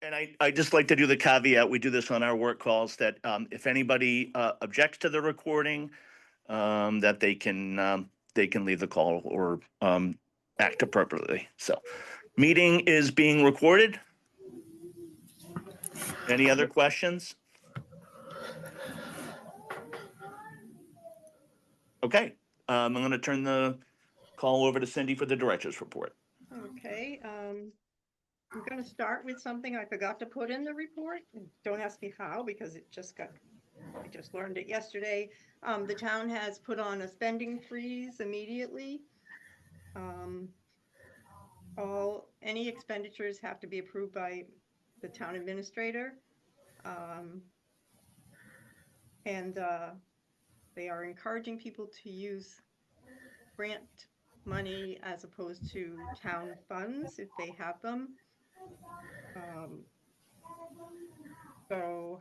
And I just like to do the caveat, we do this on our work calls, that if anybody objects to the recording, that they can leave the call or act appropriately. So, meeting is being recorded. Any other questions? Okay, I'm going to turn the call over to Cindy for the director's report. Okay, I'm gonna start with something I forgot to put in the report. Don't ask me how, because I just learned it yesterday. The town has put on a spending freeze immediately. Any expenditures have to be approved by the town administrator. And they are encouraging people to use grant money as opposed to town funds if they have them. So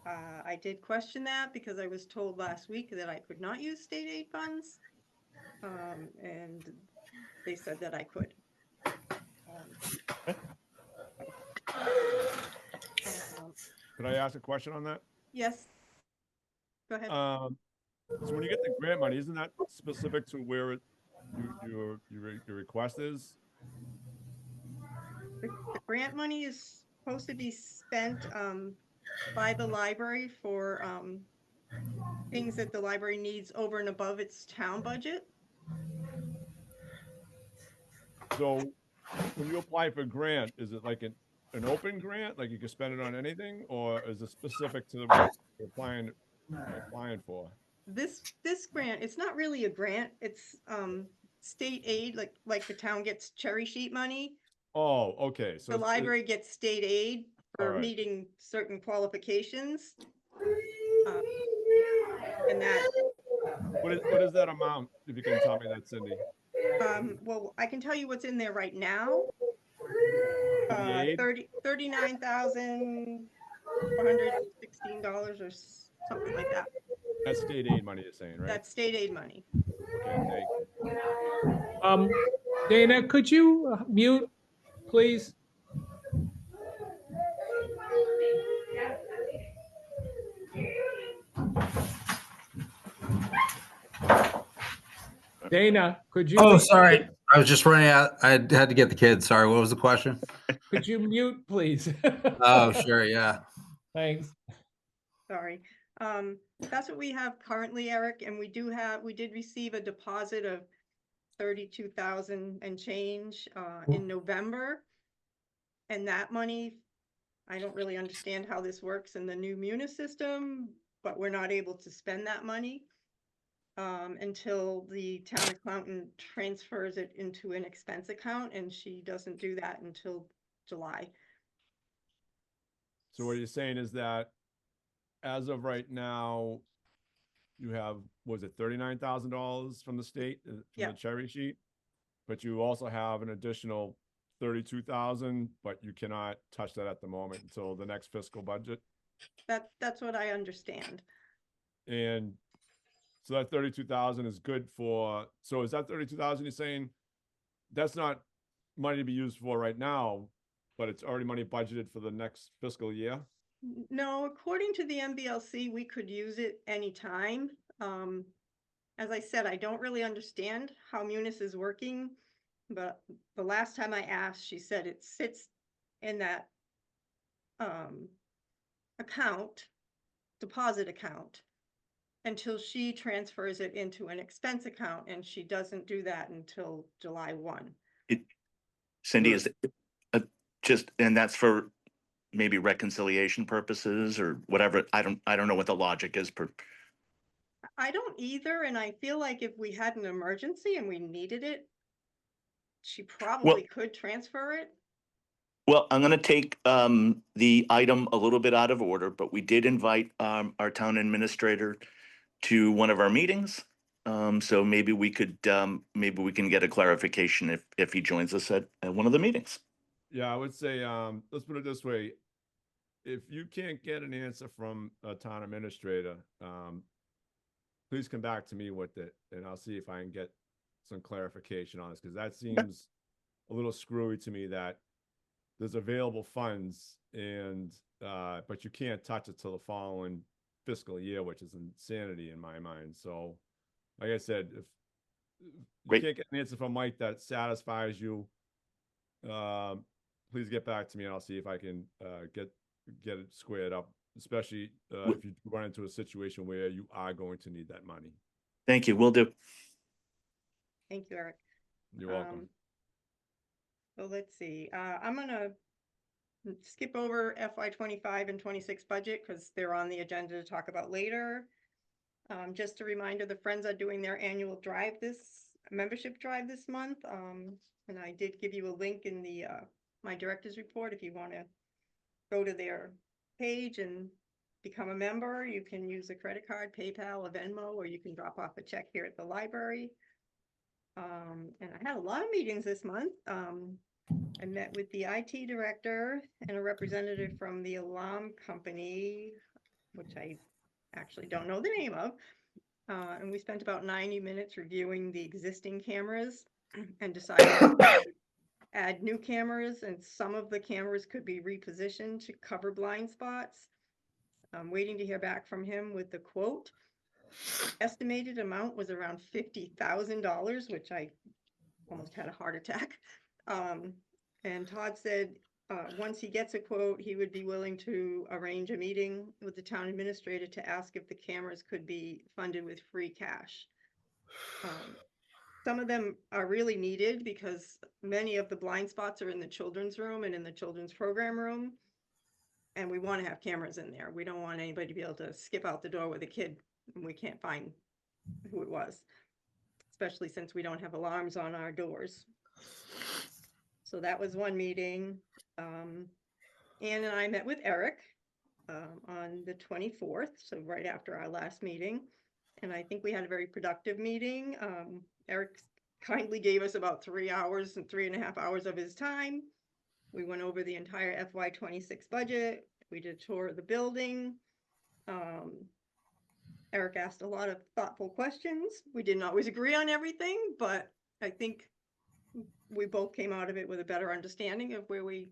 I did question that because I was told last week that I could not use state aid funds. And they said that I could. Could I ask a question on that? Yes. Go ahead. So when you get the grant money, isn't that specific to where your request is? The grant money is supposed to be spent by the library for things that the library needs over and above its town budget. So when you apply for a grant, is it like an open grant, like you can spend it on anything, or is it specific to what you're applying for? This grant, it's not really a grant, it's state aid, like the town gets cherry sheet money. Oh, okay. So the library gets state aid for right. meeting certain qualifications. And that what is that amount, if you can tell me that, Cindy? well, I can tell you what's in there right now. $39,416 or something like that. That's state aid money, you're saying, right? That's state aid money. Okay, thank you. Dana, could you mute, please? Dana, could you? Oh, sorry. I was just running out. I had to get the kids. Sorry. What was the question? Could you mute, please? Oh, sure. Yeah. Thanks. Sorry. That's what we have currently, Eric, and we did receive a deposit of 32,000 and change in November. And that money, I don't really understand how this works in the new Munis system, but we're not able to spend that money until the town accountant transfers it into an expense account, and she doesn't do that until July. So what you're saying is that as of right now, you have, was it $39,000 from the state, from the cherry sheet? But you also have an additional 32,000, but you cannot touch that at the moment until the next fiscal budget? That's what I understand. And so that 32,000 is good for, so is that 32,000 you're saying that's not money to be used for right now, but it's already money budgeted for the next fiscal year? No, according to the MBLC, we could use it anytime. As I said, I don't really understand how Munis is working, but the last time I asked, she said it sits in that deposit account, until she transfers it into an expense account, and she doesn't do that until July 1. Cindy, is it just, and that's for maybe reconciliation purposes or whatever? I don't know what the logic is. I don't either, and I feel like if we had an emergency and we needed it, she probably could transfer it. Well, I'm going to take the item a little bit out of order, but we did invite our town administrator to one of our meetings. So maybe we can get a clarification if he joins us at one of the meetings. Yeah, I would say, let's put it this way. If you can't get an answer from a town administrator, please come back to me with it, and I'll see if I can get some clarification on this, because that seems a little screwy to me that there's available funds and, but you can't touch it till the following fiscal year, which is insanity in my mind. So, like I said, if you Great. can't get an answer from Mike that satisfies you, please get back to me and I'll see if I can, get it squared up, especially, if you run into a situation where you are going to need that money. Thank you. Will do. Thank you, Eric. You're welcome. So let's see, I'm gonna skip over FY 25 and 26 budget because they're on the agenda to talk about later. Just a reminder, the Friends are doing their annual membership drive this month. And I did give you a link in the, my director's report. If you want to go to their page and become a member, you can use a credit card, PayPal, a Venmo, or you can drop off a check here at the library. And I had a lot of meetings this month. I met with the IT director and a representative from the alarm company, which I actually don't know the name of. And we spent about 90 minutes reviewing the existing cameras and deciding to add new cameras, and some of the cameras could be repositioned to cover blind spots. I'm waiting to hear back from him with the quote. Estimated amount was around $50,000, which I almost had a heart attack. And Todd said, once he gets a quote, he would be willing to arrange a meeting with the town administrator to ask if the cameras could be funded with free cash. Some of them are really needed because many of the blind spots are in the children's room and in the children's program room. And we want to have cameras in there. We don't want anybody to be able to skip out the door with a kid and we can't find who it was, especially since we don't have alarms on our doors. So that was one meeting. Ann and I met with Eric on the 24th, so right after our last meeting. And I think we had a very productive meeting. Eric kindly gave us about 3 hours and 3.5 hours of his time. We went over the entire FY 26 budget. We did a tour of the building. Eric asked a lot of thoughtful questions. We didn't always agree on everything, but I think we both came out of it with a better understanding of where we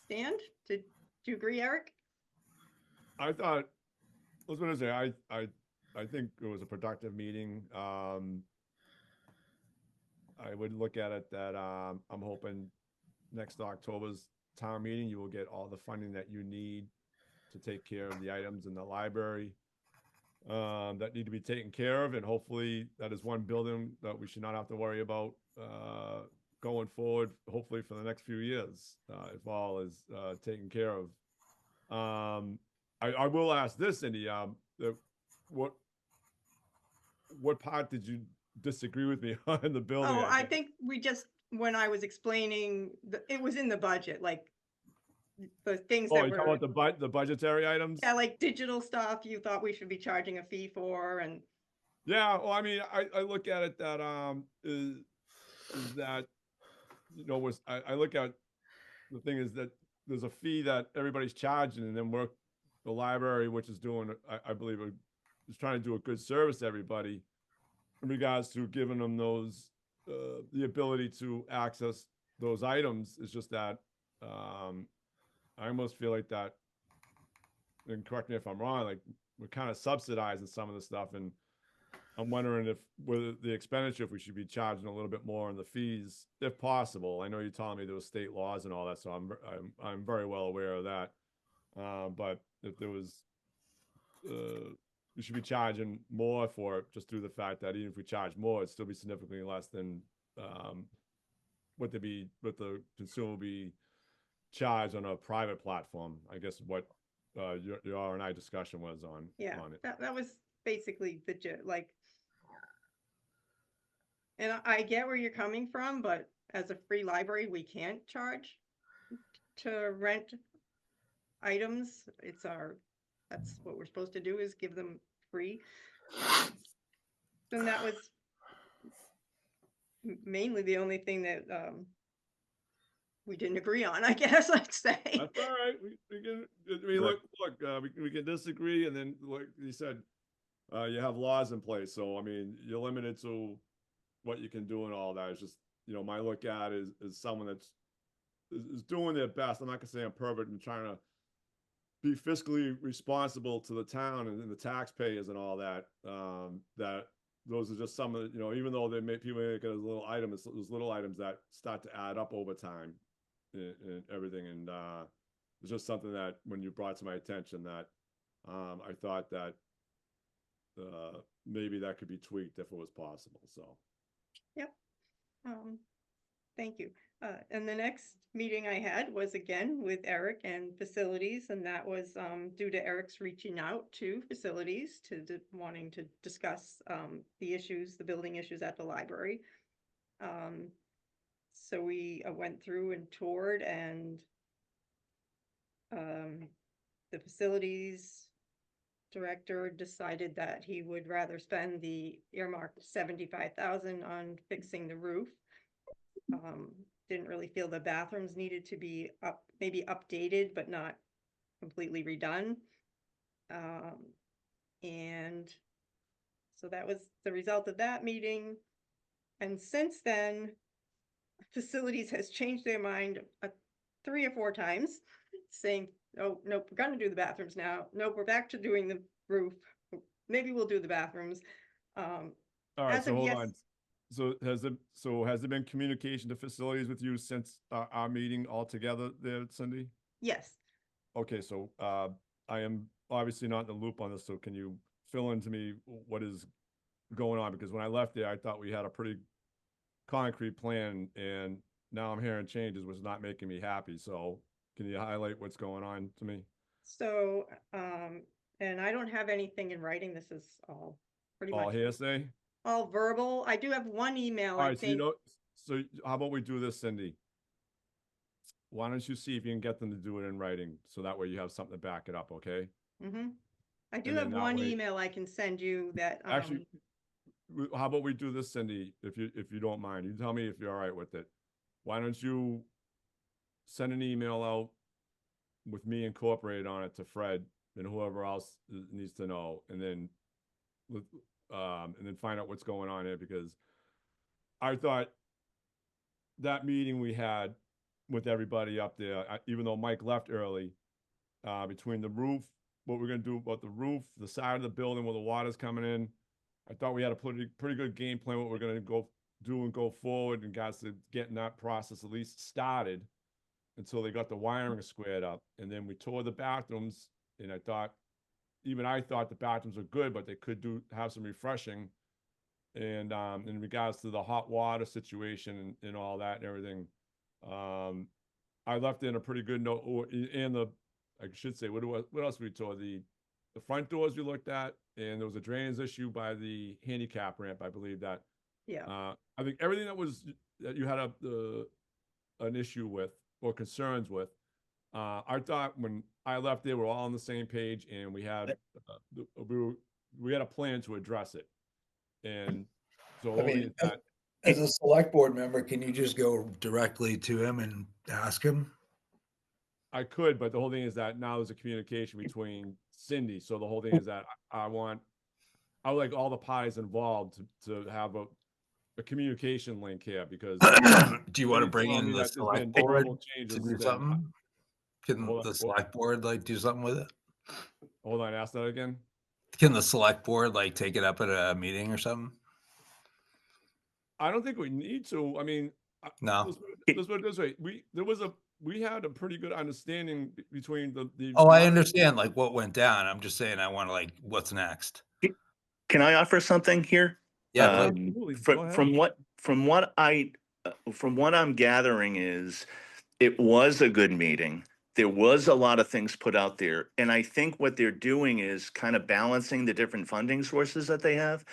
stand. Do you agree, Eric? I was going to say, I think it was a productive meeting. I would look at it that, I'm hoping next October's town meeting, you will get all the funding that you need to take care of the items in the library, that need to be taken care of. And hopefully that is one building that we should not have to worry about, going forward, hopefully for the next few years, if all is taken care of. I will ask this, Cindy, what part did you disagree with me on the building? Oh, I think we just, when I was explaining, it was in the budget, like the things Oh, that you're talking about the budgetary items? yeah, like digital stuff you thought we should be charging a fee for. And yeah, well, I mean, I look at it that is that, you know, I look at the thing is that there's a fee that everybody's charging, and then the library, which is doing, I believe, is trying to do a good service to everybody in regards to giving them those, the ability to access those items. It's just that I almost feel like that, and correct me if I'm wrong, like we're kind of subsidizing some of the stuff, and I'm wondering if with the expenditure, if we should be charging a little bit more on the fees, if possible. I know you're telling me there was state laws and all that, so I'm very well aware of that. But if there was, we should be charging more for it, just through the fact that even if we charge more, it'd still be significantly less than what the consumer will be charged on a private platform. I guess what your R&I discussion was on it. That was basically like, and I get where you're coming from, but as a free library, we can't charge to rent items. That's what we're supposed to do, is give them free. And that was mainly the only thing that we didn't agree on, I guess I'd say. That's all right. We can. I mean, look. We can disagree, and then, like you said, you have laws in place. So I mean, you're limited to what you can do and all that. It's just, you know, my look at is someone that's is doing their best. I'm not gonna say I'm perfect and trying to be fiscally responsible to the town and the taxpayers and all that. That those are just some of the, even though they make people make it as a little item, it's those little items that start to add up over time and everything. And it's just something that when you brought to my attention that I thought that maybe that could be tweaked if it was possible. So. Yep. Thank you. And the next meeting I had was again with Eric and facilities, and that was due to Eric's reaching out to facilities wanting to discuss the building issues at the library. So we went through and toured, and the facilities director decided that he would rather spend the earmarked $75,000 on fixing the roof. Didn't really feel the bathrooms needed to be maybe updated, but not completely redone. And so that was the result of that meeting. And since then, facilities has changed their mind 3 or 4 times, saying, "Oh, nope, we're going to do the bathrooms now. Nope, we're back to doing the roof. Maybe we'll do the bathrooms." All right, As so of hold yes- on. So has there been communication to facilities with you since our meeting altogether there, Cindy? Yes. Okay, so I am obviously not in the loop on this, so can you fill in to me what is going on? Because when I left there, I thought we had a pretty concrete plan, and now I'm hearing changes, which is not making me happy. So can you highlight what's going on to me? So, and I don't have anything in writing. This is all pretty All much hearsay? all verbal. I do have one email, All I right, think. so how about we do this, Cindy? Why don't you see if you can get them to do it in writing, so that way you have something to back it up, okay? I do And have then that one way- email I can send you that, Actually, how about we do this, Cindy, if you don't mind? You tell me if you're all right with it. Why don't you send an email out with me incorporated on it to Fred and whoever else needs to know, and then find out what's going on here, because I thought that meeting we had with everybody up there, even though Mike left early, between the roof, what we're gonna do about the roof, the side of the building where the water's coming in, I thought we had a pretty good game plan, what we're gonna go do and go forward, and guys to getting that process at least started until they got the wiring squared up. And then we tore the bathrooms, and I thought the bathrooms were good, but they could have some refreshing. And in regards to the hot water situation and all that and everything, I left in a pretty good note. I should say, what else we tore? The front doors we looked at, and there was a drainage issue by the handicap ramp, I believe that. yeah. I think everything that you had an issue with or concerns with, I thought when I left there, we're all on the same page, and we had a plan to address it. And so only that. As a select board member, can you just go directly to him and ask him? I could, but the whole thing is that now there's a communication between Cindy. So the whole thing is that I would like all the parties involved to have a communication link here, because Do you want to bring in the select board to do something? Can the select board like do something with it? Hold on, ask that again. Can the select board like take it up at a meeting or something? I don't think we need to. I mean, No. let's put it this way. We had a pretty good understanding between the. Oh, I understand like what went down. I'm just saying I want to like what's next. Can I offer something here? Yeah. Absolutely. Go ahead. From what I'm gathering is, it was a good meeting. There was a lot of things put out there, and I think what they're doing is kind of balancing the different funding sources that they have,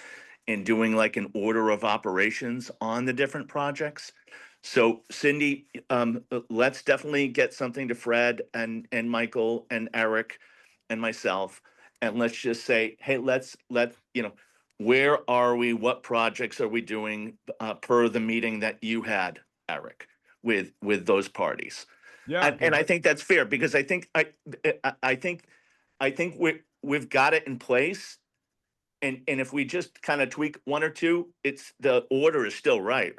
and doing like an order of operations on the different projects. So Cindy, let's definitely get something to Fred and Michael and Eric and myself, and let's just say, hey, let where are we? What projects are we doing per the meeting that you had, Eric, with those parties? Yeah, And I think that's fair, because I think we've got it in place. And if we just kind of tweak one or two, the order is still right?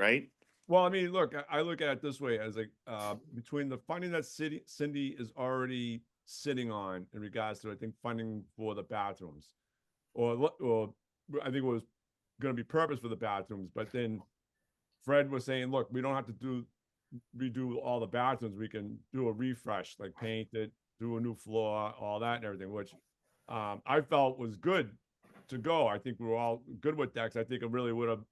Well, I mean, look, I look at it this way as like, between the funding that Cindy is already sitting on in regards to, I think, funding for the bathrooms. Or I think it was gonna be purpose for the bathrooms, but then Fred was saying, look, we don't have to redo all the bathrooms. We can do a refresh, like paint it, do a new floor, all that and everything, which I felt was good to go. I think we were all good with that, 'cause I think it really would have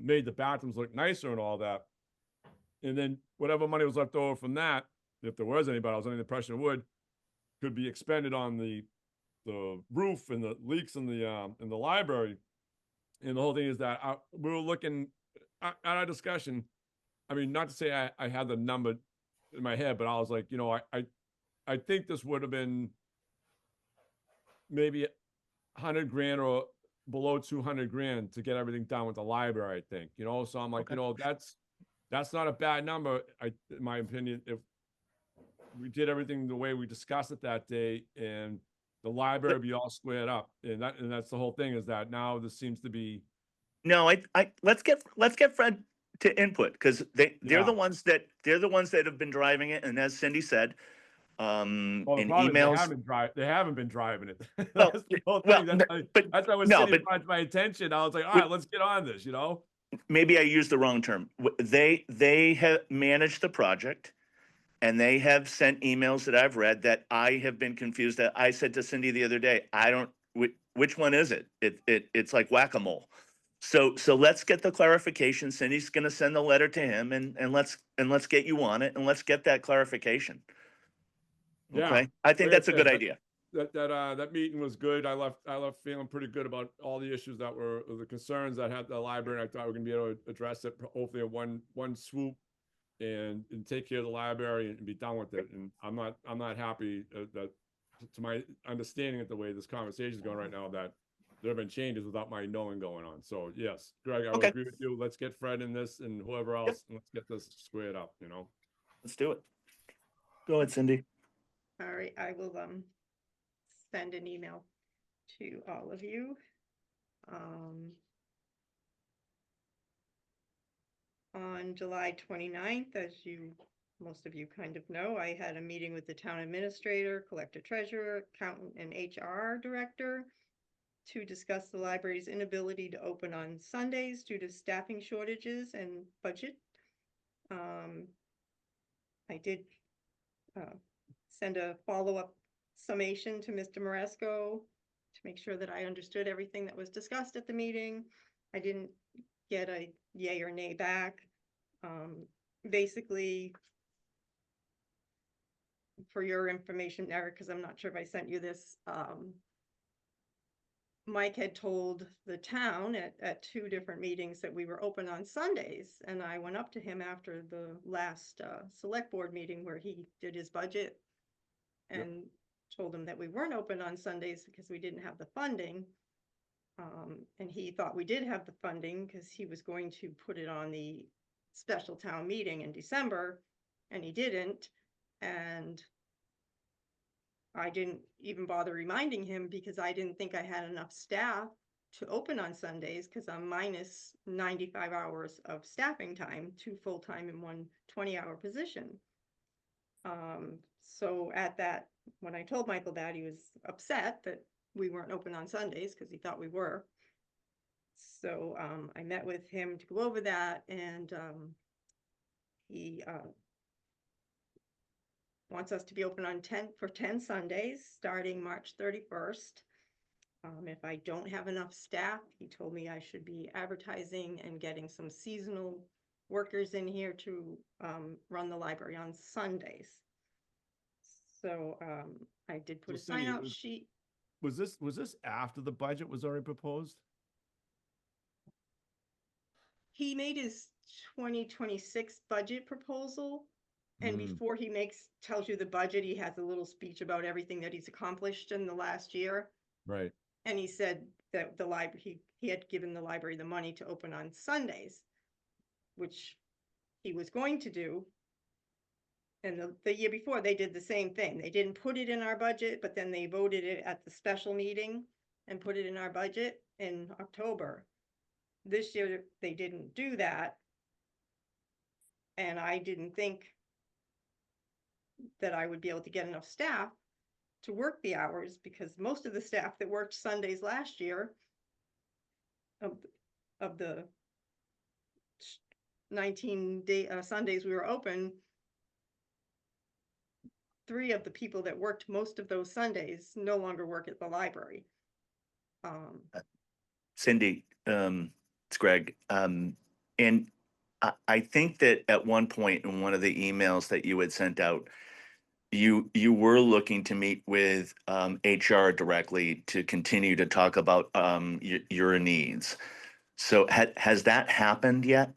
made the bathrooms look nicer and all that. And then whatever money was left over from that, if there was any, but I was under the impression it would, could be expended on the roof and the leaks in the library. And the whole thing is that we were looking at our discussion. I mean, not to say I had the number in my head, but I was like, I think this would have been maybe 100 grand or below 200 grand to get everything done with the library, I think, so I'm like, Okay. that's not a bad number. In my opinion, if we did everything the way we discussed it that day, and the library be all squared up, and that's the whole thing, is that now this seems to be. No, let's get Fred to input, because they're Yeah. the ones that have been driving it, and as Cindy said, Well, the in problem is emails. they haven't been driving it. Well, That's the whole well, thing. but That's why when no, Cindy but brought it to my attention, I was like, all But- right, let's get on this, maybe I used the wrong term. They have managed the project, and they have sent emails that I've read that I have been confused. That I said to Cindy the other day, which one is it? It's like whack-a-mole. So let's get the clarification. Cindy's going to send a letter to him, and let's get you on it, and let's get that clarification. Yeah. Okay, I think Like I that's a good said, idea. That meeting was good. I left feeling pretty good about all the issues that were the concerns that had the library. And I thought we were gonna be able to address it hopefully in one swoop, and take care of the library and be done with it. And I'm not happy that, to my understanding of the way this conversation is going right now, that there have been changes without my knowing going on. So yes, Greg, I would Okay. agree with you. Let's get Fred in this and whoever else, and let's get this squared up. Let's do it. Go ahead, Cindy. All right, I will send an email to all of you. On July 29th, as most of you kind of know, I had a meeting with the town administrator, collector treasurer, accountant, and HR director to discuss the library's inability to open on Sundays due to staffing shortages and budget. I did send a follow-up summation to Mr. Maresco to make sure that I understood everything that was discussed at the meeting. I didn't get a yay or nay back. Basically, for your information, Eric, because I'm not sure if I sent you this, Mike had told the town at 2 different meetings that we were open on Sundays, and I went up to him after the last select board meeting where he did his budget and told him that we weren't open on Sundays because we didn't have the funding. And he thought we did have the funding because he was going to put it on the special town meeting in December, and he didn't. And I didn't even bother reminding him because I didn't think I had enough staff to open on Sundays, because I'm minus 95 hours of staffing time, 2 full-time and 1 20-hour position. So at that, when I told Michael that, he was upset that we weren't open on Sundays because he thought we were. So I met with him to go over that, and he wants us to be open on 10 Sundays starting March 31st. If I don't have enough staff, he told me I should be advertising and getting some seasonal workers in here to run the library on Sundays. So I did put a sign out sheet. Was this after the budget was already proposed? He made his 2026 budget proposal, and before he tells you the budget, he has a little speech about everything that he's accomplished in the last year. Right. And he said that the library, he had given the library the money to open on Sundays, which he was going to do. And the year before, they did the same thing. They didn't put it in our budget, but then they voted it at the special meeting and put it in our budget in October. This year, they didn't do that. And I didn't think that I would be able to get enough staff to work the hours, because most of the staff that worked Sundays last year of the 19 Sundays we were open, 3 of the people that worked most of those Sundays no longer work at the library. Cindy, it's Greg. And I think that at one point in one of the emails that you had sent out, you were looking to meet with HR directly to continue to talk about your needs. So has that happened yet?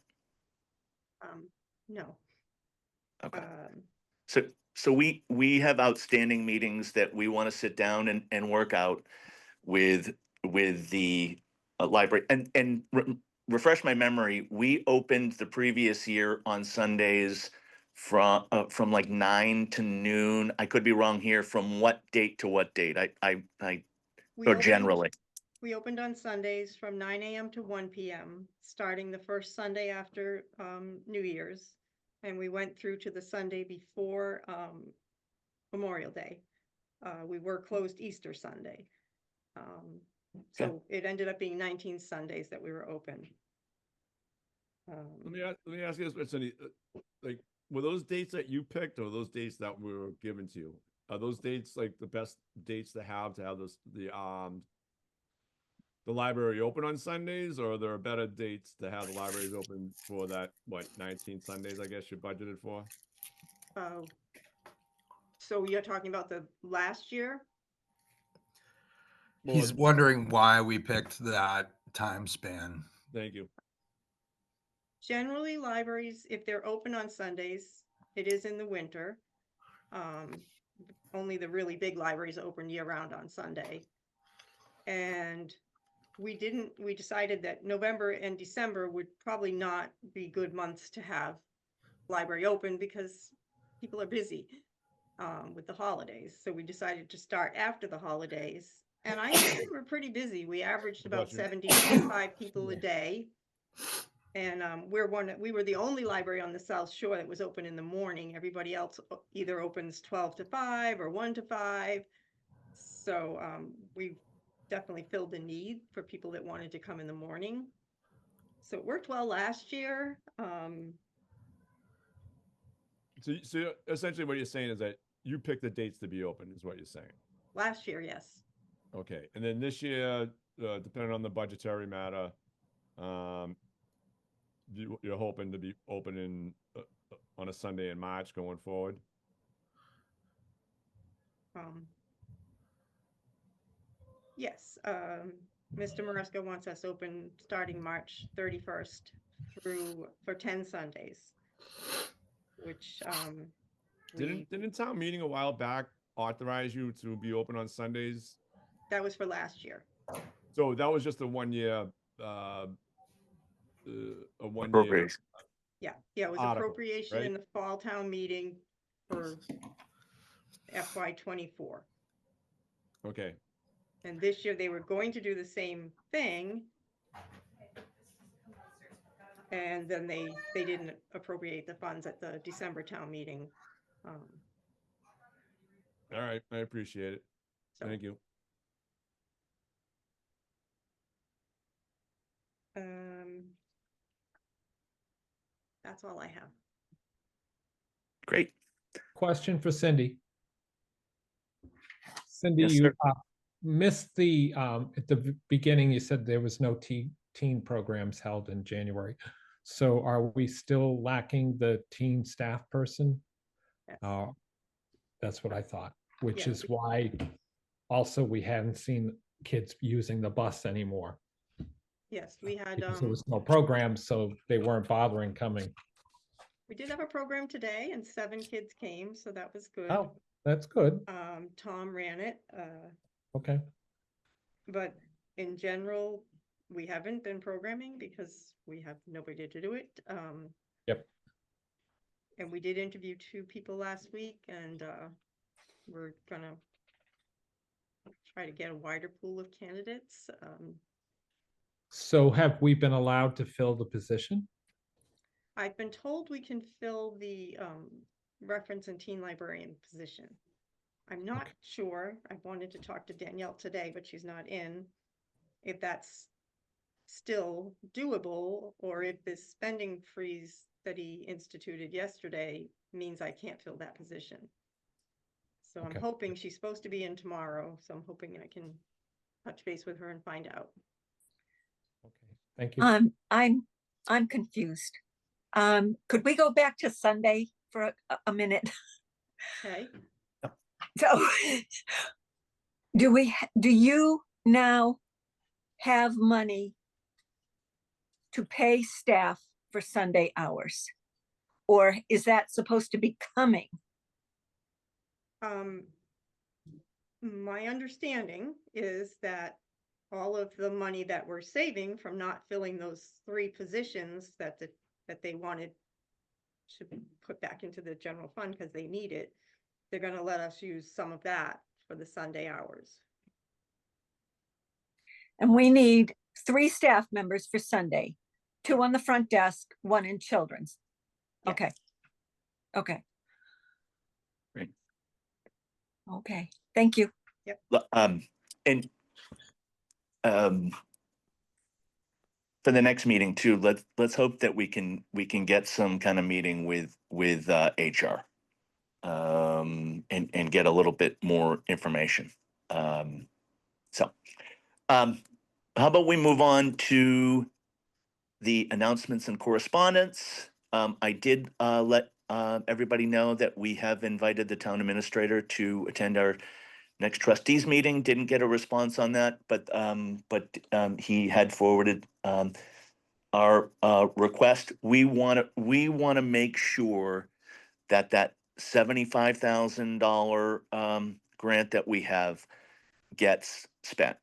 No. Okay. So we have outstanding meetings that we want to sit down and work out with the library and refresh my memory. We opened the previous year on Sundays from like 9 to noon. I could be wrong here. From what date to what date? Generally. We opened on Sundays from 9 a.m. to 1 p.m., starting the first Sunday after New Year's. And we went through to the Sunday before Memorial Day. We were closed Easter Sunday. So it ended up being 19 Sundays that we were open. Let me ask you this, Cindy. Like, were those dates that you picked, or those dates that were given to you? Are those dates like the best dates to have the library open on Sundays, or are there better dates to have the libraries open for that, 19 Sundays, I guess you budgeted for? So you're talking about the last year? He's wondering why we picked that time span. Thank you. Generally, libraries, if they're open on Sundays, it is in the winter. Only the really big libraries open year-round on Sunday. And we decided that November and December would probably not be good months to have library open, because people are busy with the holidays. So we decided to start after the holidays. And I think we were pretty busy. We averaged about 75 people a day. And we were the only library on the South Shore that was open in the morning. Everybody else either opens 12 to 5 or 1 to 5. So we definitely filled the need for people that wanted to come in the morning. So it worked well last year. So essentially what you're saying is that you picked the dates to be open, is what you're saying. Last year, yes. Okay. And then this year, depending on the budgetary matter, you're hoping to be open on a Sunday in March going forward? Yes. Mr. Maresco wants us open starting March 31st for 10 Sundays, which didn't town meeting a while back authorize you to be open on Sundays? That was for last year. So that was just a 1 year, Appropriation. Yeah, it was article, appropriation right? in the fall town meeting for FY24. Okay. And this year they were going to do the same thing. And then they didn't appropriate the funds at the December town meeting. All right, I appreciate it. Thank you. That's all I have. Great. Question for Cindy. Cindy, Yes, you sir. missed the, at the beginning, you said there was no teen programs held in January. So are we still lacking the teen staff person? Yes. That's what I thought, which Yeah. is why also we hadn't seen kids using the bus anymore. Yes, we had, Because there was no program, so they weren't bothering coming. we did have a program today and 7 kids came, so that was good. Oh, that's good. Tom ran it. Okay. But in general, we haven't been programming because we have nobody to do it. Yep. And we did interview 2 people last week, and we're gonna try to get a wider pool of candidates. So have we been allowed to fill the position? I've been told we can fill the reference and teen librarian position. I'm not Okay. sure. I wanted to talk to Danielle today, but she's not in. If that's still doable, or if this spending freeze that he instituted yesterday means I can't fill that position. So I'm Okay. hoping she's supposed to be in tomorrow, so I'm hoping I can touch base with her and find out. Okay, thank you. I'm confused. Could we go back to Sunday for a minute? Okay. So, do you now have money to pay staff for Sunday hours? Or is that supposed to be coming? My understanding is that all of the money that we're saving from not filling those 3 positions that they wanted to put back into the general fund because they need it, they're going to let us use some of that for the Sunday hours. And we need 3 staff members for Sunday, 2 on the front desk, 1 in children's. Yes. Okay. Okay. Great. Okay. Thank you. And for the next meeting too, let's hope that we can get some kind of meeting with HR, and get a little bit more information. So, how about we move on to the announcements and correspondence? I did let everybody know that we have invited the town administrator to attend our next trustees meeting. Didn't get a response on that, but he had forwarded our request. We want to make sure that $75,000 grant that we have gets spent.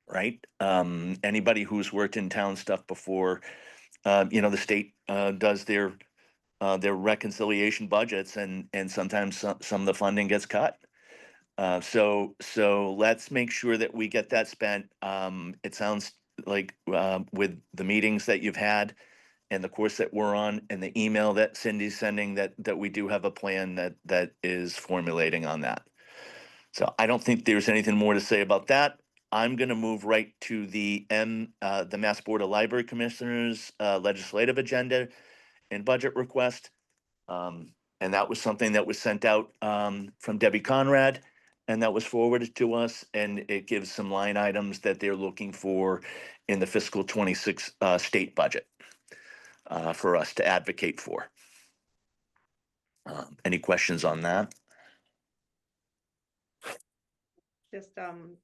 Right? Anybody who's worked in town stuff before, the state does their reconciliation budgets, and sometimes some of the funding gets cut. So let's make sure that we get that spent. It sounds like with the meetings that you've had and the course that we're on and the email that Cindy's sending, that we do have a plan that is formulating on that. So I don't think there's anything more to say about that. I'm going to move right to the Mass Board of Library Commissioners legislative agenda and budget request. And that was something that was sent out from Debbie Conrad, and that was forwarded to us, and it gives some line items that they're looking for in the fiscal 26 state budget for us to advocate for. Any questions on that? Just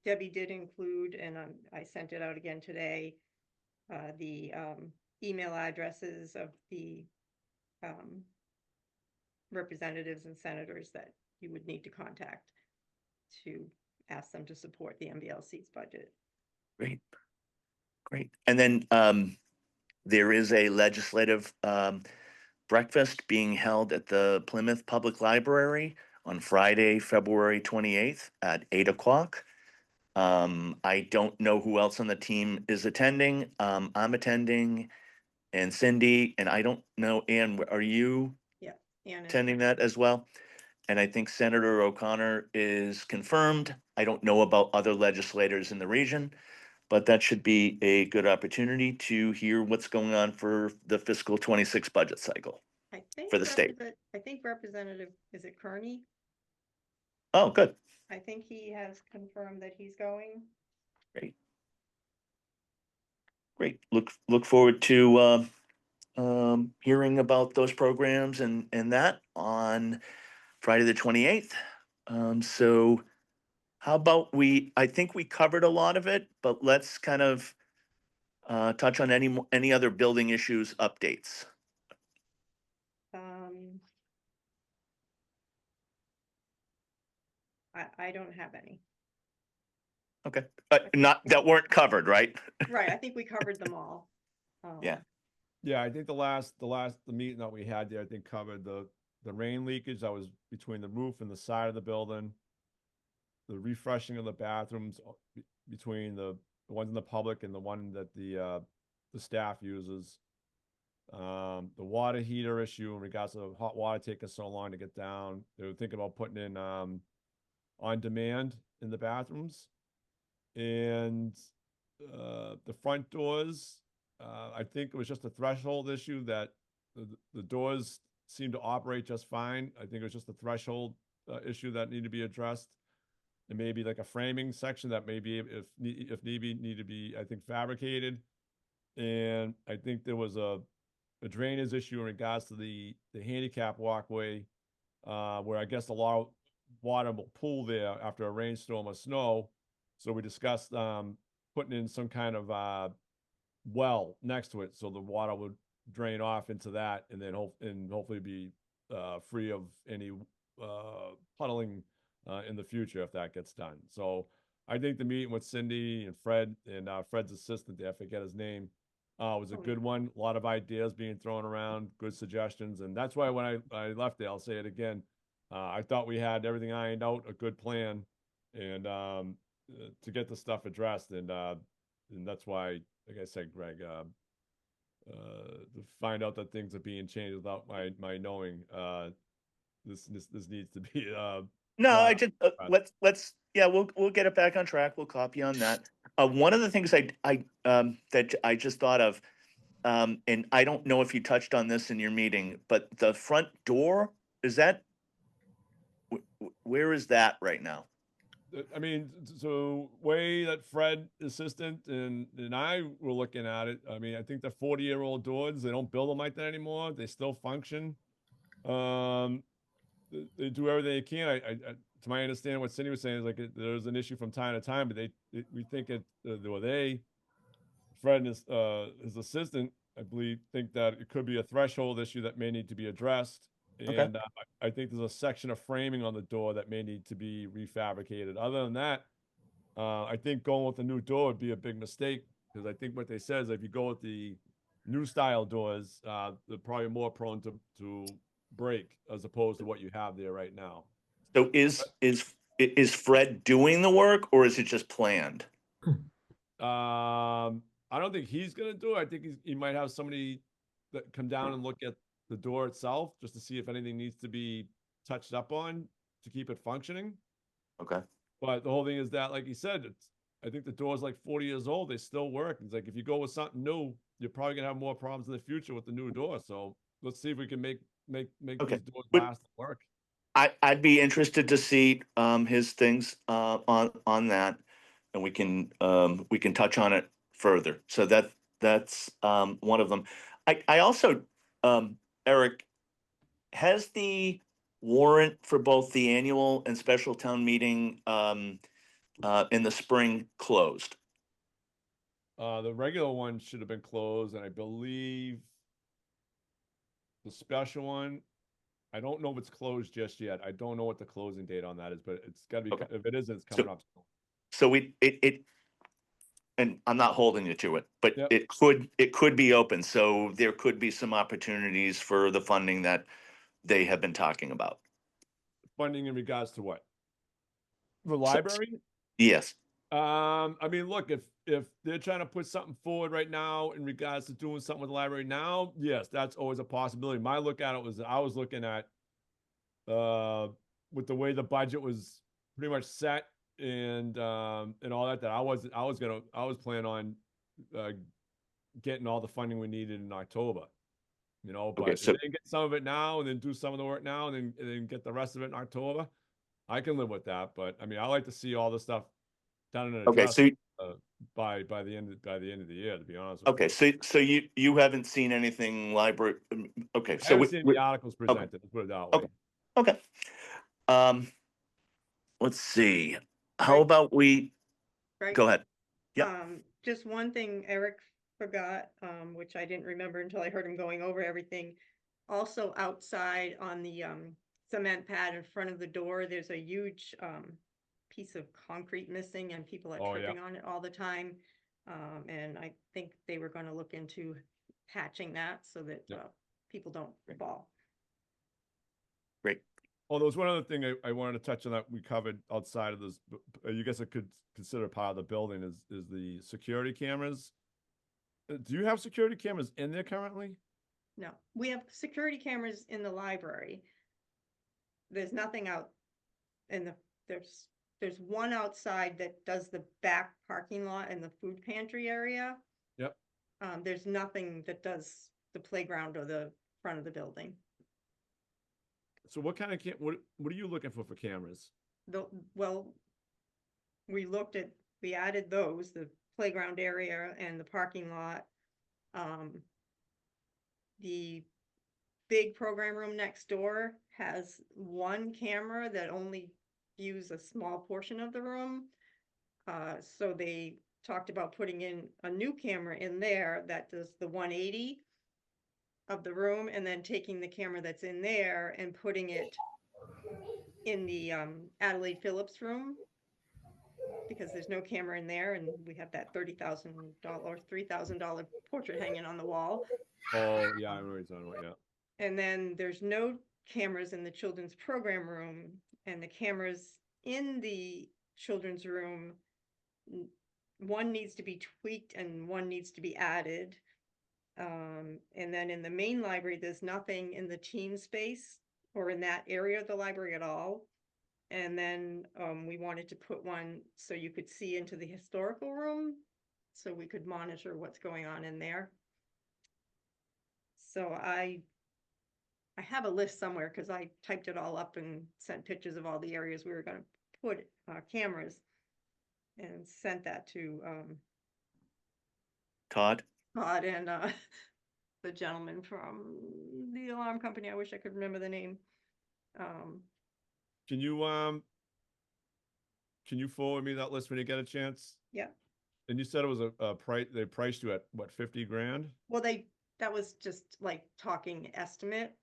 Debbie did include, and I sent it out again today, the email addresses of the representatives and senators that you would need to contact to ask them to support the MBLC's budget. Great. And then there is a legislative breakfast being held at the Plymouth Public Library on Friday, February 28th at 8 o'clock. I don't know who else on the team is attending. I'm attending, and Cindy, and I don't know, Ann, are you attending that as well? And I think Senator O'Connor is confirmed. I don't know about other legislators in the region, but that should be a good opportunity to hear what's going on for the fiscal 26 budget cycle. I think for the state. I think Representative, is it Kearney? Oh, good. I think he has confirmed that he's going. Great. Look forward to hearing about those programs and that on Friday the 28th. So how about I think we covered a lot of it, but let's kind of touch on any other building issues updates. I don't have any. Okay, not that weren't covered, right? Right, I think we covered them all. Yeah. Yeah, I think the meeting that we had there, I think covered the rain leakage that was between the roof and the side of the building, the refreshing of the bathrooms between the the ones in the public and the one that the staff uses. The water heater issue in regards to hot water taking so long to get down. They were thinking about putting in on demand in the bathrooms. And the front doors, I think it was just a threshold issue that the doors seem to operate just fine. I think it was just a threshold issue that needed to be addressed. And maybe like a framing section that maybe if need be, need to be, I think, fabricated. And I think there was a drainage issue in regards to the handicap walkway, where I guess a lot of water will pool there after a rainstorm or snow. So we discussed putting in some kind of well next to it, so the water would drain off into that, and then hopefully be free of any puddling in the future if that gets done. So I think the meeting with Cindy and Fred and Fred's assistant there, I forget his name, was a good one. A lot of ideas being thrown around, good suggestions, and that's why when I left there, I'll say it again. I thought we had everything ironed out, a good plan, and to get the stuff addressed, and that's why, like I said, Greg, to find out that things are being changed without my knowing, this needs to be No, I just let's yeah, we'll get it back on track. We'll copy on that. One of the things that I just thought of, and I don't know if you touched on this in your meeting, but the front door, is that where is that right now? I mean, so way that Fred assistant and I were looking at it. I mean, I think the 40-year-old doors, they don't build them like that anymore. They still function. They do everything they can. I to my understanding, what Cindy was saying is like there's an issue from time to time, but we think Fred and his assistant, I believe, think that it could be a threshold issue that may need to be addressed. Okay. And I think there's a section of framing on the door that may need to be refabricated. Other than that, I think going with the new door would be a big mistake, because I think what they said is if you go with the new style doors, they're probably more prone to break as opposed to what you have there right now. So is Fred doing the work, or is it just planned? I don't think he's gonna do it. I think he might have somebody that come down and look at the door itself just to see if anything needs to be touched up on to keep it functioning. Okay. But the whole thing is that, like you said, I think the door's like 40 years old. They still work. It's like if you go with something new, you're probably gonna have more problems in the future with the new door. So let's see if we can make Okay. these doors But last and work. I'd be interested to see his things on that, and we can touch on it further. So that's one of them. I also Eric, has the warrant for both the annual and special town meeting in the spring closed? The regular one should have been closed, and I believe the special one, I don't know if it's closed just yet. I don't know what the closing date on that is, but it's got to be. Okay. If it isn't, it's coming up. So it and I'm not holding you to it, but Yep. it could be open. So there could be some opportunities for the funding that they have been talking about. Funding in regards to what? The library? Yes. I mean, look, if they're trying to put something forward right now in regards to doing something with the library now, yes, that's always a possibility. My look at it was I was looking at with the way the budget was pretty much set and all that I was planning on getting all the funding we needed in October. You know, but Okay, if so they can get some of it now and then do some of the work now and then get the rest of it in October, I can live with that. But I mean, I like to see all the stuff done and okay, addressed so by the end of the year, to be honest. okay, so you haven't seen anything library? Okay, I so haven't seen the articles presented. Let's put it that way. Okay. Let's see. How Right. about we Right. go ahead? Yeah. Just one thing Eric forgot, which I didn't remember until I heard him going over everything. Also outside on the cement pad in front of the door, there's a huge piece of concrete missing, and people are Oh, yeah. tripping on it all the time. And I think they were going to look into patching that so that Yep. people don't fall. Great. Oh, there was one other thing I wanted to touch on that we covered outside of this. You guys could consider part of the building is the security cameras. Do you have security cameras in there currently? No, we have security cameras in the library. There's nothing out in there's one outside that does the back parking lot and the food pantry area. Yep. There's nothing that does the playground or the front of the building. So what kind of what are you looking for cameras? Well, we added those, the playground area and the parking lot. The big program room next door has one camera that only views a small portion of the room. So they talked about putting in a new camera in there that does the 180 of the room, and then taking the camera that's in there and putting it in the Adelaide Phillips room, because there's no camera in there, and we have that $30,000 or $3,000 portrait hanging on the wall. Oh yeah, I know what you're talking about. Yeah. And then there's no cameras in the children's program room, and the cameras in the children's room, one needs to be tweaked and one needs to be added. And then in the main library, there's nothing in the teen space or in that area of the library at all. And then we wanted to put one so you could see into the historical room, so we could monitor what's going on in there. So I have a list somewhere, because I typed it all up and sent pictures of all the areas we were going to put cameras, and sent that to Todd? and the gentleman from the alarm company. I wish I could remember the name. Can you forward me that list when you get a chance? Yeah. And you said it was a price. They priced you at what, 50 grand? Well, that was just like talking estimate.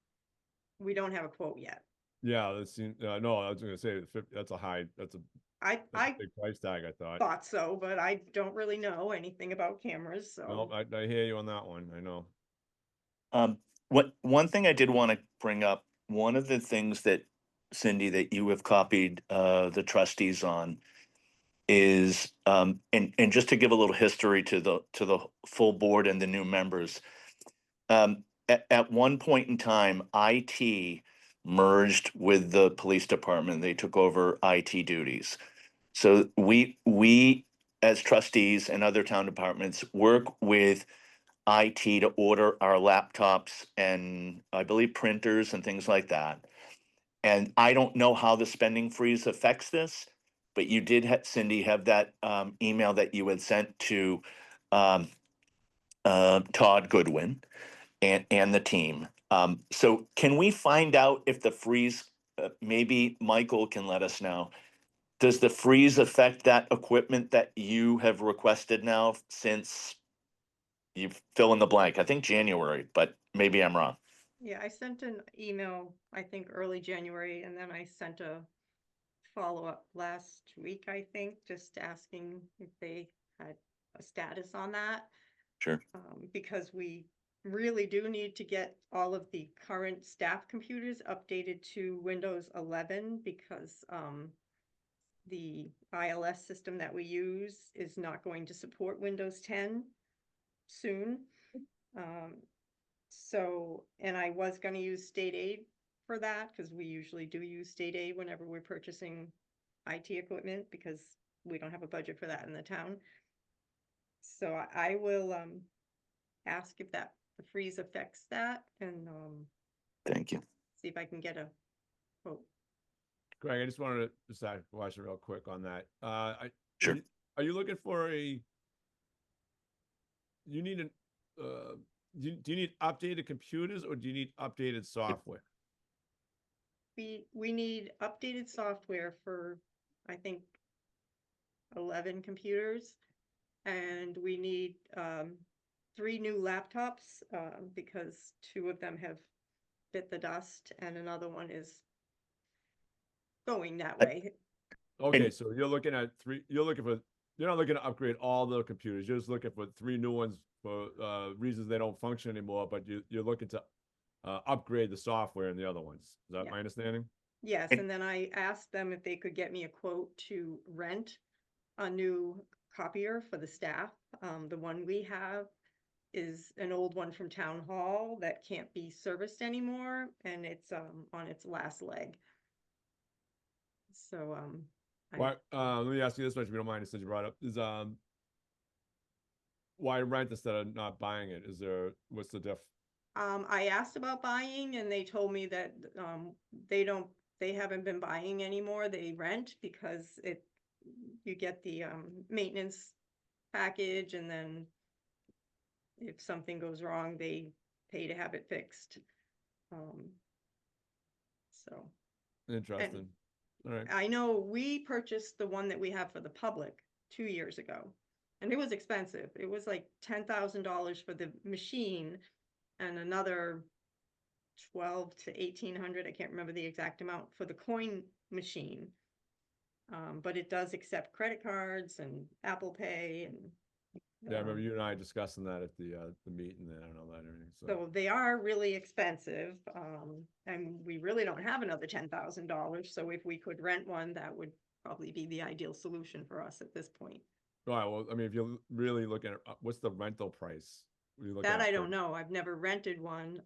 We don't have a quote yet. Yeah, that's no. I was going to say 50, that's a high. That's a I big price tag. I thought so, but I don't really know anything about cameras. So no, I hear you on that one. I know. One thing I did want to bring up, one of the things that, Cindy, that you have copied the trustees on is, and just to give a little history to the full board and the new members, at one point in time, IT merged with the police department. They took over IT duties. So we as trustees and other town departments work with IT to order our laptops and I believe printers and things like that. And I don't know how the spending freeze affects this, but you did, Cindy, have that email that you had sent to um, Todd Goodwin and the team. So can we find out if the freeze, maybe Michael can let us know, does the freeze affect that equipment that you have requested now since you fill in the blank? I think January, but maybe I'm wrong. yeah, I sent an email, I think early January, and then I sent a follow-up last week, I think, just asking if they had a status on that. Sure. Because we really do need to get all of the current staff computers updated to Windows 11, because the ILS system that we use is not going to support Windows 10 soon. So, and I was going to use state aid for that, because we usually do use state aid whenever we're purchasing IT equipment, because we don't have a budget for that in the town. So I will ask if the freeze affects that, and Thank you. see if I can get a quote. Greg, I just wanted to just ask a question real quick on that. Sure. Are you looking for you need an do you need updated computers, or do you need updated software? We need updated software for, I think, 11 computers, and we need 3 new laptops, because 2 of them have bit the dust and another one is going that way. Okay, so you're looking at 3. You're not looking to upgrade all the computers. You're just looking for 3 new ones for reasons they don't function anymore. But you're looking to upgrade the software in the other ones. Is that Yeah. my understanding? Yes, And- and then I asked them if they could get me a quote to rent a new copier for the staff. The one we have is an old one from town hall that can't be serviced anymore, and it's on its last leg. So Why, let me ask you this much, if you don't mind, since you brought up, is, why rent instead of not buying it? Is there, what's the diff? I asked about buying and they told me that they haven't been buying anymore. They rent because you get the maintenance package, and then if something goes wrong, they pay to have it fixed. So, Interesting. All right. I know we purchased the one that we have for the public 2 years ago, and it was expensive. It was like $10,000 for the machine and another 12 to 1,800. I can't remember the exact amount for the coin machine. But it does accept credit cards and Apple Pay, and Yeah, I remember you and I discussing that at the meeting there and all that and everything, so. so they are really expensive. And we really don't have another $10,000. So if we could rent one, that would probably be the ideal solution for us at this point. All right, well, I mean, if you're really looking at, what's the rental price? What are you looking That at I for- don't know. I've never rented one.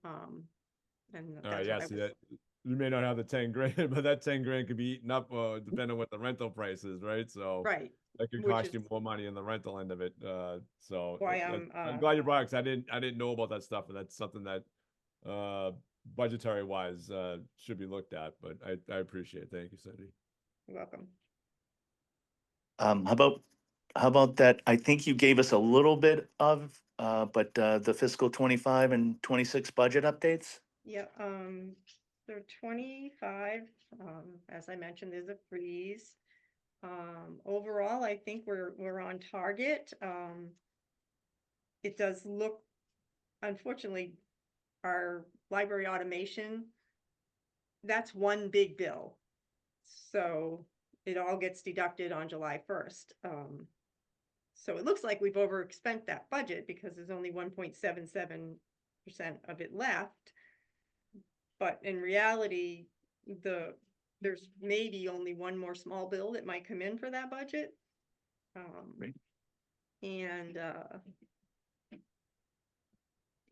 And All right, that's yeah, what I see was- that, you may not have the 10 grand, but that 10 grand could be eaten up, depending on what the rental price is, right? So. Right. That could Which cost you is more money in the rental end of it, so. why I'm glad you brought it, 'cause I didn't know about that stuff, and that's something that, budgetary wise, should be looked at, but I appreciate it. Thank you, Cindy. welcome. How about that? I think you gave us a little bit of, but the fiscal 25 and 26 budget updates? Yeah, so 25, as I mentioned, there's a freeze. Overall, I think we're on target. It does look, unfortunately, our library automation, that's one big bill. So it all gets deducted on July 1st. So it looks like we've overspent that budget because there's only 1.77% of it left. But in reality, there's maybe only one more small bill that might come in for that budget. Right. And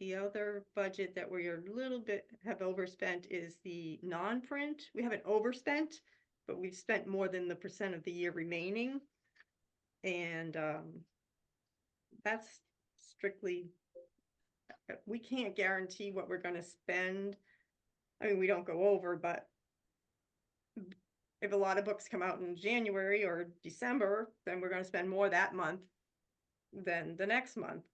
the other budget that we are a little bit have overspent is the non-print. We haven't overspent, but we've spent more than the percent of the year remaining. And that's strictly, we can't guarantee what we're going to spend. I mean, we don't go over, but if a lot of books come out in January or December, then we're going to spend more that month than the next month.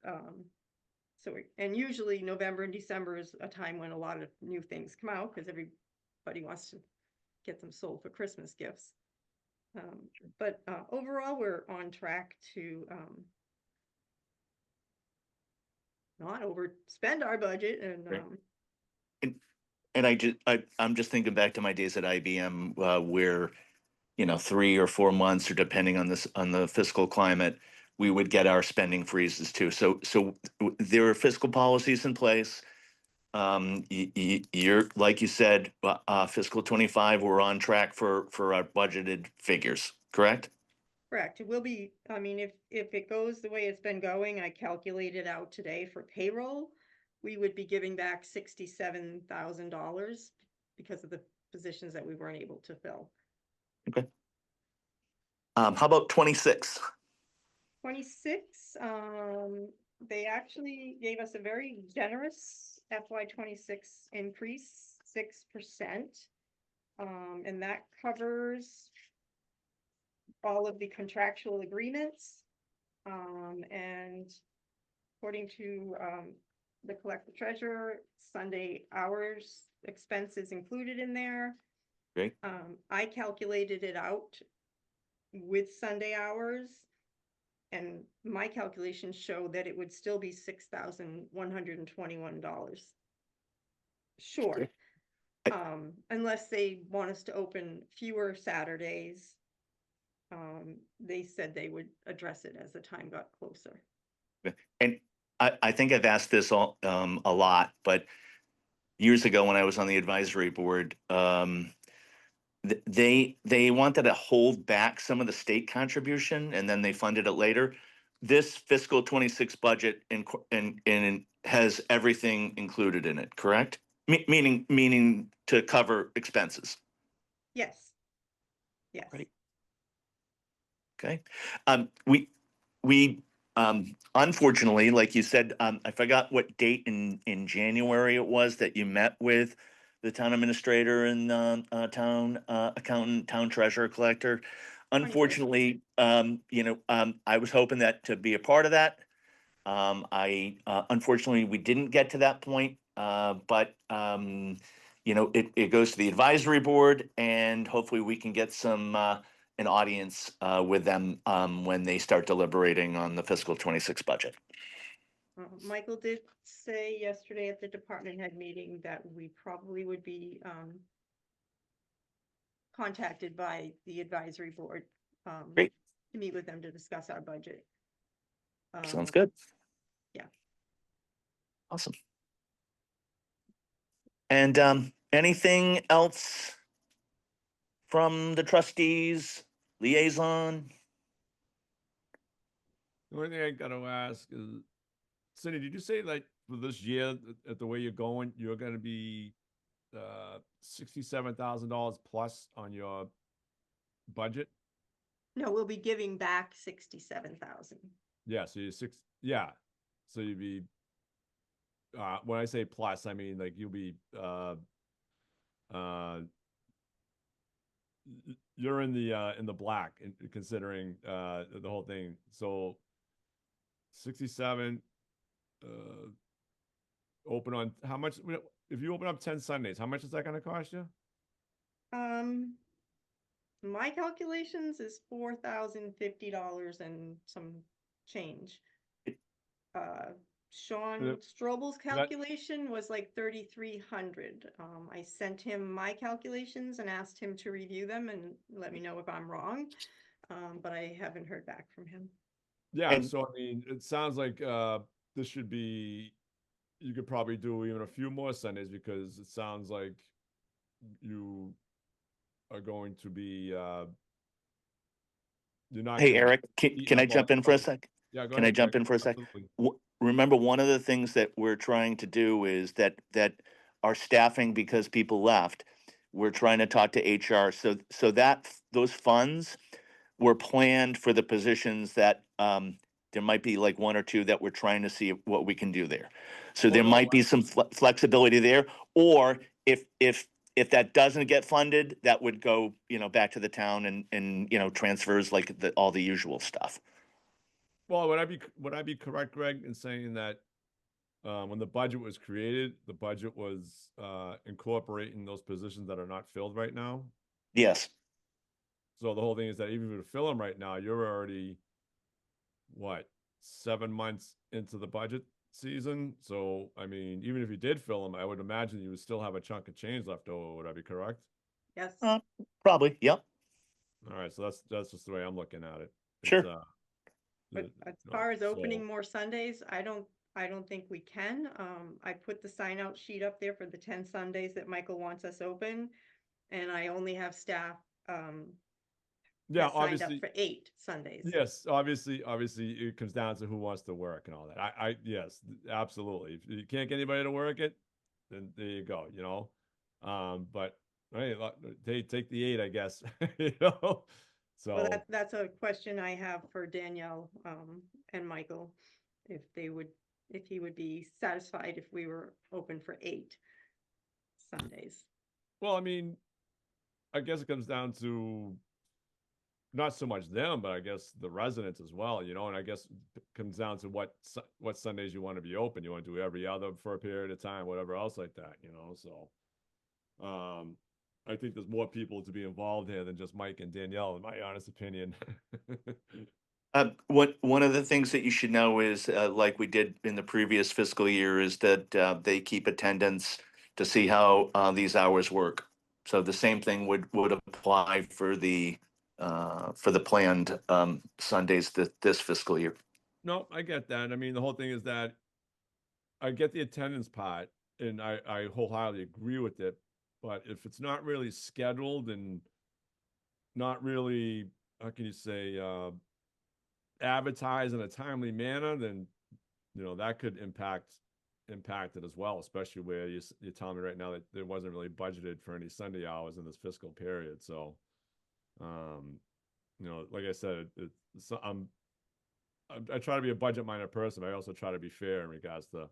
And usually November and December is a time when a lot of new things come out because everybody wants to get them sold for Christmas gifts. But overall, we're on track to not overspend our budget. And Right. And I'm just thinking back to my days at IBM, where, 3 or 4 months, or depending on the fiscal climate, we would get our spending freezes too. So there are fiscal policies in place. You're, like you said, fiscal 25, we're on track for our budgeted figures, correct? correct. It will be, I mean, if it goes the way it's been going, I calculated out today for payroll, we would be giving back $67,000 because of the positions that we weren't able to fill. Okay. How about 26? 26, they actually gave us a very generous FY 26 increase, 6%. And that covers all of the contractual agreements. And according to the collector treasurer, Sunday hours expenses included in there. Great. I calculated it out with Sunday hours, and my calculations show that it would still be $6,121 short. Unless they want us to open fewer Saturdays. They said they would address it as the time got closer. And I think I've asked this a lot, but years ago when I was on the advisory board, they wanted to hold back some of the state contribution and then they funded it later. This fiscal 26 budget and has everything included in it, correct? Meaning to cover expenses. Yes. Yes. Right. Okay. We unfortunately, like you said, I forgot what date in January it was that you met with the town administrator and town accountant, town treasurer collector. 23rd. Unfortunately, I was hoping that to be a part of that. Unfortunately, we didn't get to that point, but it goes to the advisory board, and hopefully we can get an audience with them when they start deliberating on the fiscal 26 budget. Michael did say yesterday at the department head meeting that we probably would be contacted by the advisory board Great. to meet with them to discuss our budget. Sounds good. Yeah. Awesome. And anything else from the trustees, liaison? The only thing I got to ask is, Cindy, did you say like for this year, at the way you're going, you're going to be $67,000 plus on your budget? No, we'll be giving back 67,000. Yeah, so yeah. So you'd be when I say plus, I mean like you'll be you're in the black considering the whole thing. So 67 open on how much if you open up 10 Sundays, how much is that going to cost you? My calculations is $4,050 and some change. Sean Strobel's calculation was like 3,300. I sent him my calculations and asked him to review them and let me know if I'm wrong. But I haven't heard back from him. Yeah, so I mean, it sounds like this should be, you could probably do even a few more Sundays because it sounds like you are going to be you're not. Hey, Eric, can I jump in for a sec? Yeah, go Can I ahead, jump Greg. in for a sec? Absolutely. Remember, one of the things that we're trying to do is that our staffing, because people left, we're trying to talk to HR. So that those funds were planned for the positions that there might be like one or two that we're trying to see what we can do there. So there might be some flexibility there, or if that doesn't get funded, that would go, back to the town and transfers like all the usual stuff. Well, would I be correct, Greg, in saying that when the budget was created, the budget was incorporating those positions that are not filled right now? Yes. So the whole thing is that even if you fill them right now, you're already, what, 7 months into the budget season? So, I mean, even if you did fill them, I would imagine you would still have a chunk of change left over. Would I be correct? Yes. Probably. Yep. All right. So that's just the way I'm looking at it. Sure. But as far as opening more Sundays, I don't think we can. I put the sign out sheet up there for the 10 Sundays that Michael wants us open. And I only have staff yeah, signed obviously up for 8 Sundays. Yes, obviously it comes down to who wants to work and all that. Yes, absolutely. If you can't get anybody to work it, then there you go, but hey, they take the 8, I guess. So Well, that's a question I have for Danielle and Michael, if he would be satisfied if we were open for 8 Sundays. Well, I mean, I guess it comes down to not so much them, but I guess the residents as well, and I guess it comes down to what Sundays you want to be open. You want to do every other for a period of time, whatever else like that, so I think there's more people to be involved here than just Mike and Danielle, in my honest opinion. One of the things that you should know is, like we did in the previous fiscal year, is that they keep attendance to see how these hours work. So the same thing would apply for the planned Sundays this fiscal year. No, I get that. I mean, the whole thing is that I get the attendance part, and I wholeheartedly agree with it. But if it's not really scheduled and not really, how can you say, advertise in a timely manner, then, that could impact it as well, especially where you're telling me right now that there wasn't really budgeted for any Sunday hours in this fiscal period. So, like I said, so I try to be a budget-minded person, but I also try to be fair in regards to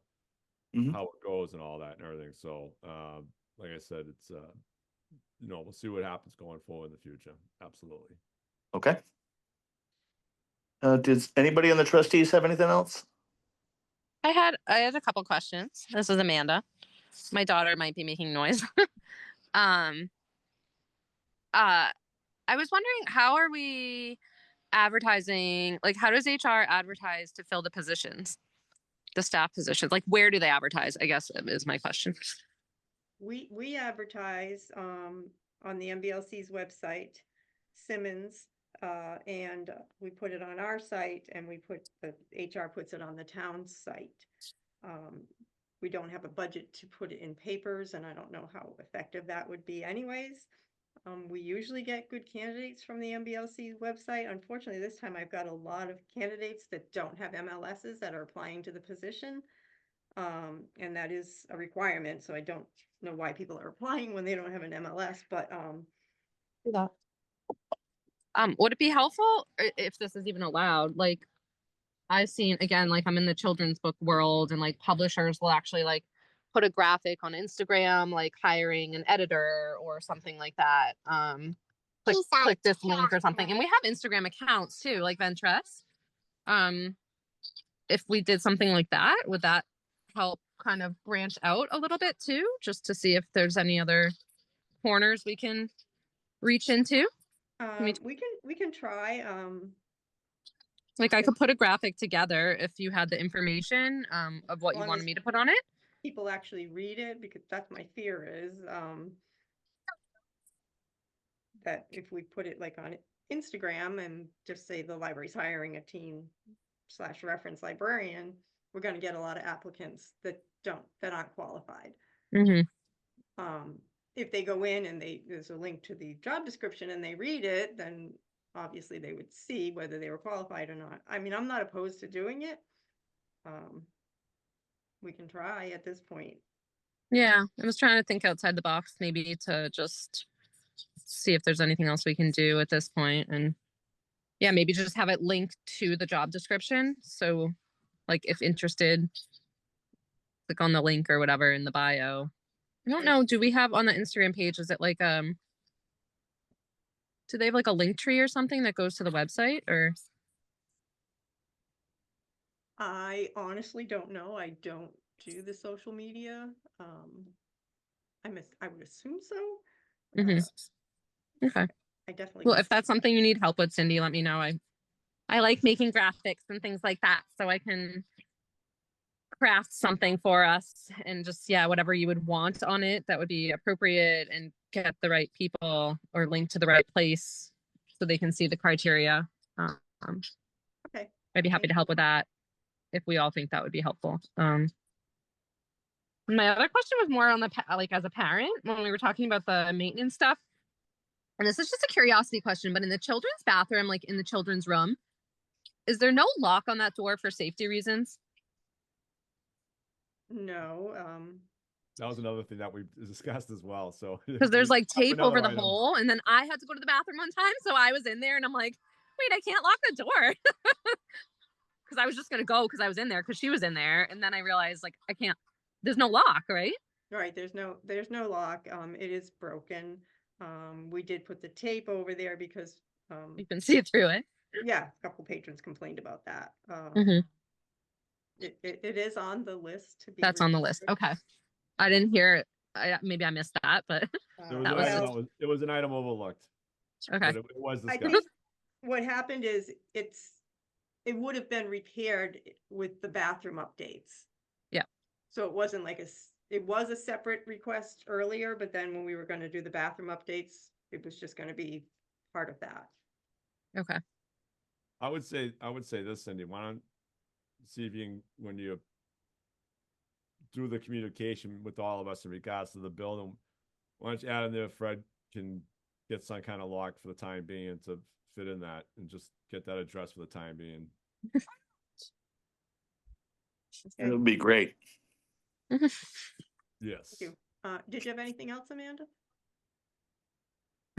how it goes and all that and everything. So, like I said, it's we'll see what happens going forward in the future. Absolutely. Okay. Does anybody on the trustees have anything else? I had a couple questions. This is Amanda. My daughter might be making noise. um I was wondering, how are we advertising? Like, how does HR advertise to fill the positions, the staff positions? Like, where do they advertise, I guess, is my question. We advertise on the MBLC's website, Simmons, and we put it on our site, and the HR puts it on the town's site. We don't have a budget to put it in papers, and I don't know how effective that would be anyways. We usually get good candidates from the MBLC website. Unfortunately, this time I've got a lot of candidates that don't have MLSs that are applying to the position. And that is a requirement, so I don't know why people are applying when they don't have an MLS, but would it be helpful if this is even allowed? Like, I've seen, again, like, I'm in the children's book world, and like publishers will actually like put a graphic on Instagram, like hiring an editor or something like that. Click this link or something. And we have Instagram accounts too, like Ventress. If we did something like that, would that help kind of branch out a little bit too, just to see if there's any other corners we can reach into? we can try. Like, I could put a graphic together if you had the information of what you wanted me to put on it. People actually read it, because that's my fear is that if we put it like on Instagram and just say the library's hiring a teen/reference librarian, we're going to get a lot of applicants that aren't qualified. If they go in and there's a link to the job description and they read it, then obviously they would see whether they were qualified or not. I mean, I'm not opposed to doing it. We can try at this point. Yeah, I was trying to think outside the box, maybe to just see if there's anything else we can do at this point. And yeah, maybe just have it linked to the job description. So like, if interested, click on the link or whatever in the bio. I don't know, do we have on the Instagram page, is it like do they have like a link tree or something that goes to the website? Or I honestly don't know. I don't do the social media. I would assume so. Okay. I definitely. Well, if that's something you need help with, Cindy, let me know. I like making graphics and things like that, so I can craft something for us, and just, yeah, whatever you would want on it that would be appropriate, and get the right people or link to the right place so they can see the criteria. Okay. I'd be happy to help with that if we all think that would be helpful. My other question was more on the like, as a parent, when we were talking about the maintenance stuff. And this is just a curiosity question, but in the children's bathroom, like in the children's room, is there no lock on that door for safety reasons? No. That was another thing that we discussed as well. So because there's like tape over the hole, and then I had to go to the bathroom one time, so I was in there and I'm like, wait, I can't lock the door. Because I was just gonna go because I was in there because she was in there, and then I realized, like, I can't. There's no lock, right? Right. There's no lock. It is broken. We did put the tape over there because you can see it through it. Yeah, a couple patrons complained about that. It is on the list to be. That's on the list. Okay, I didn't hear it. Maybe I missed that, but it was an item overlooked. Okay, it was discussed. I think what happened is it would have been repaired with the bathroom updates. Yeah. So it wasn't like it was a separate request earlier, but then when we were going to do the bathroom updates, it was just going to be part of that. Okay. I would say this, Cindy. Why don't see if you can, when you do the communication with all of us in regards to the building, why don't you add in there, Fred can get some kind of lock for the time being to fit in that and just get that address for the time being. It would be great. Yes. Thank you. Did you have anything else, Amanda?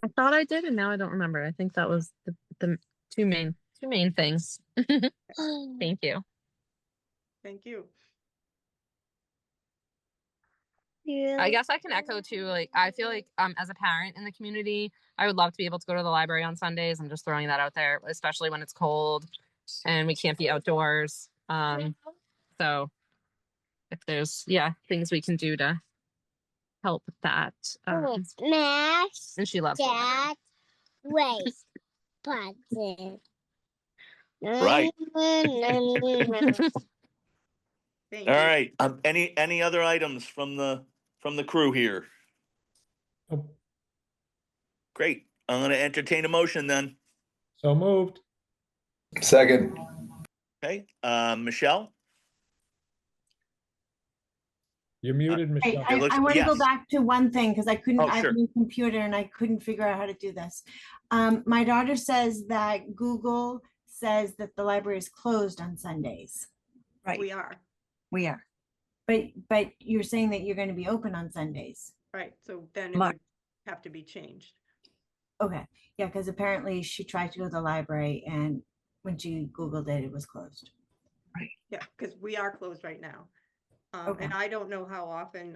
I thought I did, and now I don't remember. I think that was the two main things. Thank you. Thank you. I guess I can echo too. Like, I feel like as a parent in the community, I would love to be able to go to the library on Sundays. I'm just throwing that out there, especially when it's cold and we can't be outdoors. So if there's things we can do to help with that. And she loves Dad, wait, button. Right. Thank All you. right. Any other items from the crew here? Oh, Great. I'm going to entertain a motion then. so moved. Second. Okay. Michelle? You're muted, Hey, Michelle. It looks- I want to go yes. back to one thing because I couldn't, Oh, I have sure. a new computer and I couldn't figure out how to do this. My daughter says that Google says that the library is closed on Sundays, Right, We are, we are. but you're saying that you're going to be open on Sundays. right, so then it Mar- would have to be changed. Okay, yeah, because apparently she tried to go to the library and when she Googled it, it was closed. Yeah, because we are closed right now. Okay. And I don't know how often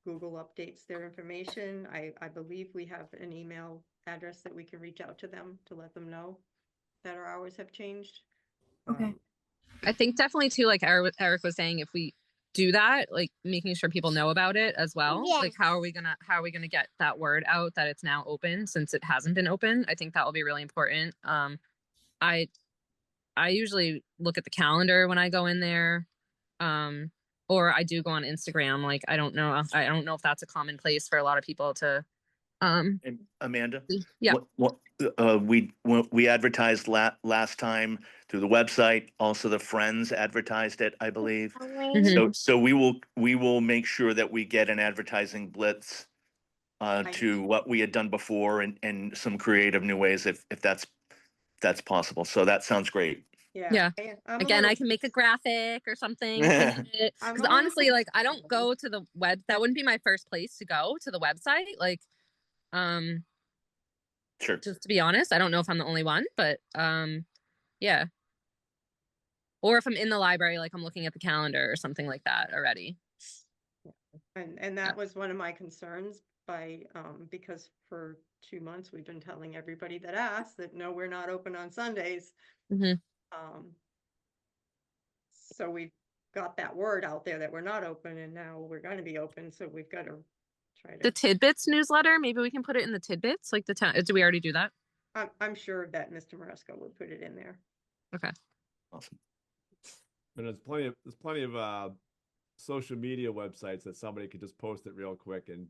Google updates their information. I believe we have an email address that we can reach out to them to let them know that our hours have changed. Okay. I think definitely too, like Eric was saying, if we do that, like making sure people know about it as well. Yes. Like how are we gonna get that word out that it's now open since it hasn't been open? I think that will be really important. I usually look at the calendar when I go in there. Or I do go on Instagram. Like I don't know if that's a common place for a lot of people to And Amanda? yeah. We advertised last time through the website. Also, the Friends advertised it, I believe. Mhm. So we will make sure that we get an advertising blitz to what we had done before and some creative new ways if that's possible. So that sounds great. Yeah. I'm Again, I can make a graphic or something. Because I'm a little honestly, like I don't go to the web. That wouldn't be my first place to go, to the website. Like, Sure. just to be honest, I don't know if I'm the only one, but yeah. Or if I'm in the library, like I'm looking at the calendar or something like that already. And that was one of my concerns because for 2 months we've been telling everybody that asked that no, we're not open on Sundays. Mhm. So we've got that word out there that we're not open and now we're going to be open. So we've got to try The to, tidbits newsletter, maybe we can put it in the tidbits, like the town. Do we already do that? I'm sure that Mr. Maresco would put it in there. Okay. Awesome. And there's plenty of social media websites that somebody could just post it real quick and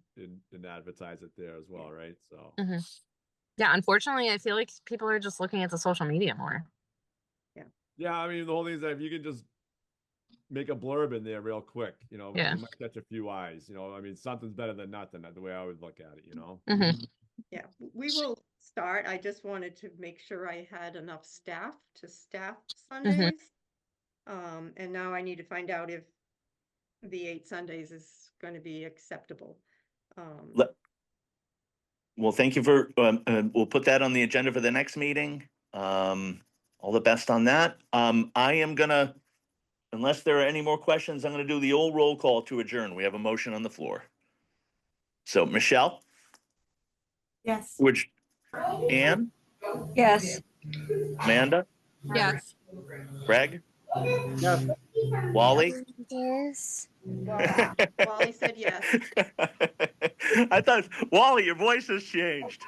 advertise it there as well, right? So Yeah, unfortunately, I feel like people are just looking at the social media more. yeah, I mean the whole thing is that if you can just make a blurb in there real quick, you know, Yeah. you might catch a few eyes. You know, I mean something's better than nothing. The way I would look at it, you know. Yeah, we will start. I just wanted to make sure I had enough staff to staff Sundays. And now I need to find out if the 8 Sundays is going to be acceptable. Well, thank you for, we'll put that on the agenda for the next meeting. All the best on that. I am gonna, unless there are any more questions, I'm gonna do the old roll call to adjourn. We have a motion on the floor. So Michelle, Yes. which, Anne, Yes. Amanda, Yes. Greg, Yes. Wally? Yes. Wally said yes. I thought, Wally, your voice has changed.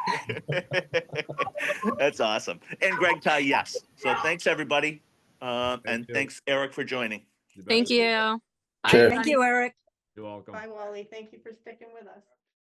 That's awesome. And Greg Ty, yes. So thanks, everybody. And you. thanks, Eric, for joining. You bet. Thank you. Sure. Bye, Thank everybody. you, Eric. You're welcome. Bye, Wally. Thank you for sticking with us.